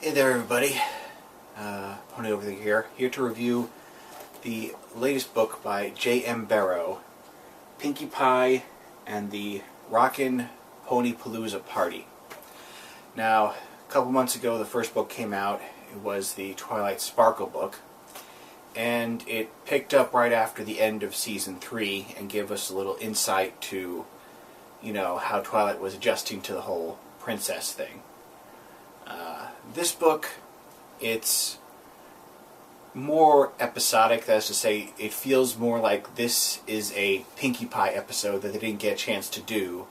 Hey there everybody, Ponypalooza here to review the latest book by J.M. Berrow, Pinkie Pie and the Rockin' Ponypalooza Party. Now, a couple months ago the first book came out. It was the Twilight Sparkle book, and it picked up right after the end of Season 3 and gave us a little insight to, how Twilight was adjusting to the whole princess thing. This book, it's more episodic. That is to say, it feels more like this is a Pinkie Pie episode that they didn't get a chance to do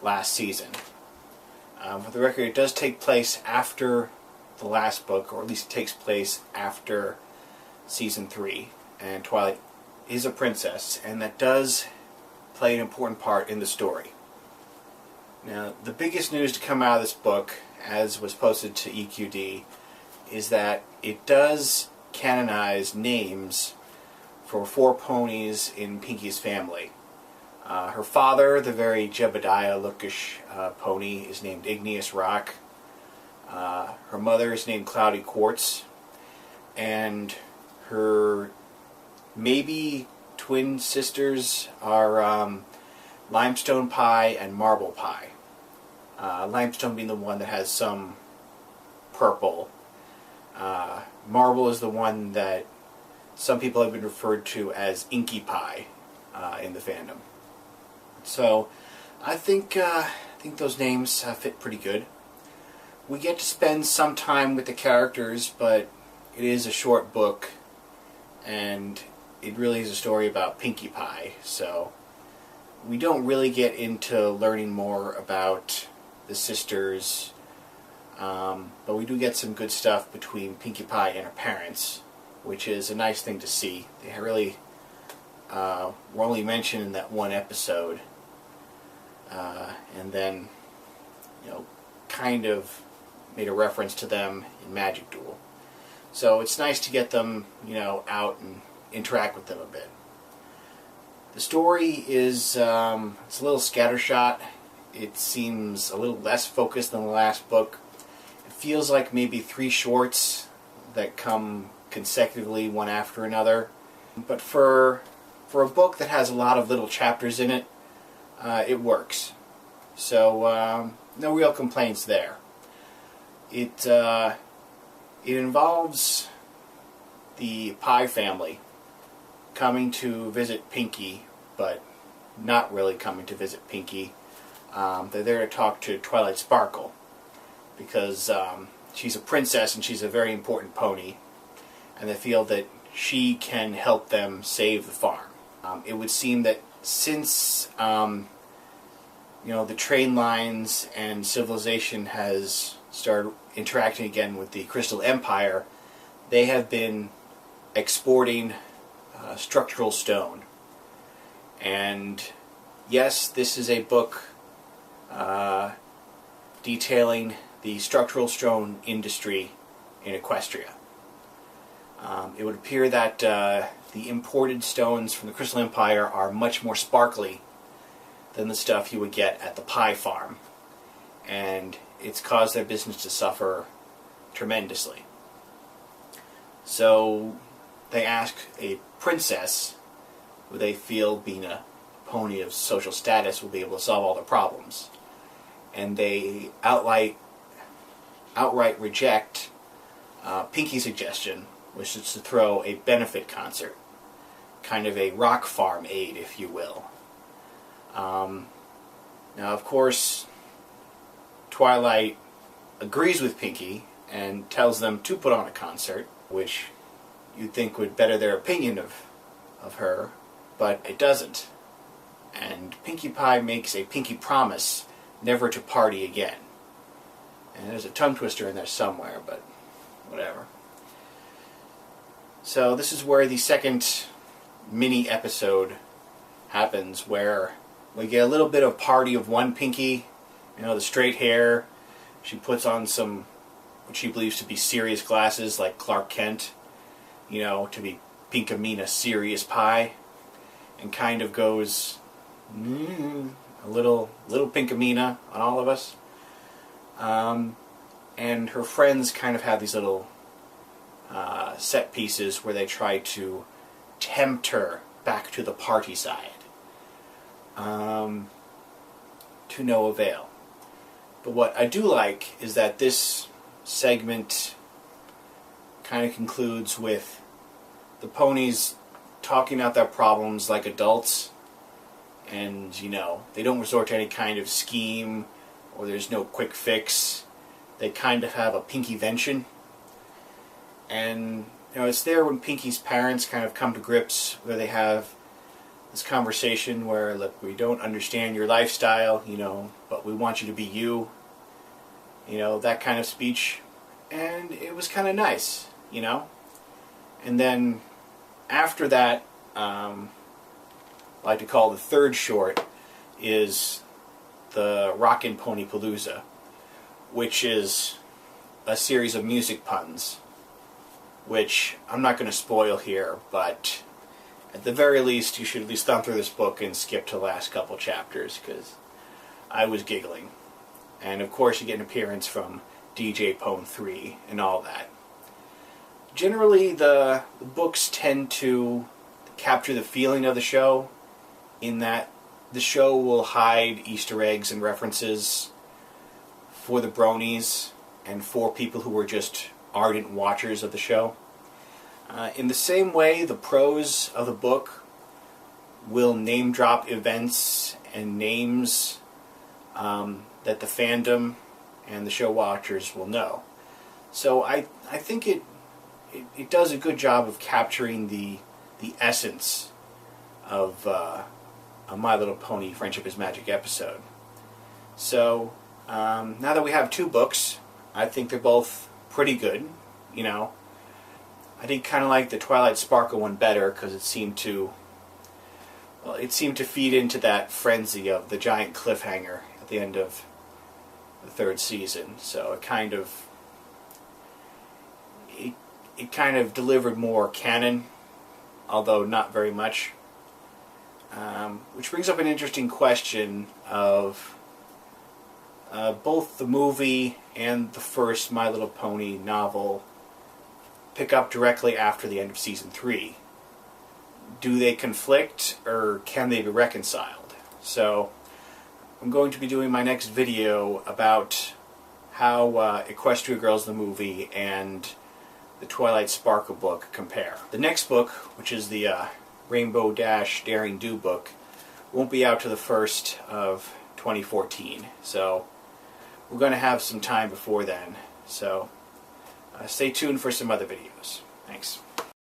last season. For the record, it does take place after the last book, or at least it takes place after Season 3, and Twilight is a princess, and that does play an important part in the story. Now, the biggest news to come out of this book, as was posted to EQD, is that it does canonize names for 4 ponies in Pinkie's family. Her father, the very Jebediah-lookish pony, is named Igneous Rock. Her mother is named Cloudy Quartz. And her maybe twin sisters are Limestone Pie and Marble Pie. Limestone being the one that has some purple. Marble is the one that some people have been referred to as Inky Pie in the fandom. So I think those names fit pretty good. We get to spend some time with the characters, but it is a short book, and it really is a story about Pinkie Pie, so we don't really get into learning more about the sisters, but we do get some good stuff between Pinkie Pie and her parents, which is a nice thing to see. They really were only mentioned in that one episode, and then kind of made a reference to them in Magic Duel. So it's nice to get them out and interact with them a bit. The story is it's a little scattershot. It seems a little less focused than the last book. It feels like maybe 3 shorts that come consecutively one after another. But for a book that has a lot of little chapters in it, it works. So no real complaints there. It involves the Pie family coming to visit Pinkie, but not really coming to visit Pinkie. They're there to talk to Twilight Sparkle, because she's a princess and she's a very important pony, and they feel that she can help them save the farm. It would seem that since the train lines and civilization has started interacting again with the Crystal Empire, they have been exporting structural stone. And yes, this is a book detailing the structural stone industry in Equestria. It would appear that the imported stones from the Crystal Empire are much more sparkly than the stuff you would get at the Pie farm, and it's caused their business to suffer tremendously. So they ask a princess who they feel, being a pony of social status, will be able to solve all their problems. And they outright reject Pinkie's suggestion, which is to throw a benefit concert, kind of a rock farm aid, if you will. Now, of course, Twilight agrees with Pinkie and tells them to put on a concert, which you'd think would better their opinion of her, but it doesn't. And Pinkie Pie makes a pinky promise never to party again. And there's a tongue twister in there somewhere, but whatever. So this is where the second mini episode happens, where we get a little bit of party of one Pinkie, the straight hair. She puts on some, what she believes to be serious glasses, like Clark Kent, to be Pinkamena Serious Pie, and kind of goes a little Pinkamena on all of us. and her friends kind of have these little set pieces where they try to tempt her back to the party side, to no avail. But what I do like is that this segment kind of concludes with the ponies talking out their problems like adults, and they don't resort to any kind of scheme, or there's no quick fix. They kind of have a Pinkie-vention, and it's there when Pinkie's parents kind of come to grips, where they have this conversation where, look, we don't understand your lifestyle, but we want you to be you, that kind of speech. And it was kind of nice, And then after that, I like to call the third short, is the Rockin' Ponypalooza, which is a series of music puns, which I'm not going to spoil here, but at the very least you should at least thumb through this book and skip to the last couple chapters, because I was giggling. And of course you get an appearance from DJ Pone 3 and all that. Generally the books tend to capture the feeling of the show, in that the show will hide Easter eggs and references for the bronies and for people who are just ardent watchers of the show. In the same way, the prose of the book will name drop events and names that the fandom and the show watchers will know. So I think it does a good job of capturing the essence of a My Little Pony Friendship is Magic episode. So now that we have two books, I think they're both pretty good. I did kind of like the Twilight Sparkle one better, because it seemed to feed into that frenzy of the giant cliffhanger at the end of the third season. So it kind of delivered more canon, although not very much. Which brings up an interesting question of both the movie and the first My Little Pony novel pick up directly after the end of Season 3. Do they conflict, or can they be reconciled? So I'm going to be doing my next video about how Equestria Girls the movie and the Twilight Sparkle book compare. The next book, which is the Rainbow Dash Daring Do book, won't be out to the 1st of 2014, so we're going to have some time before then. So stay tuned for some other videos. Thanks.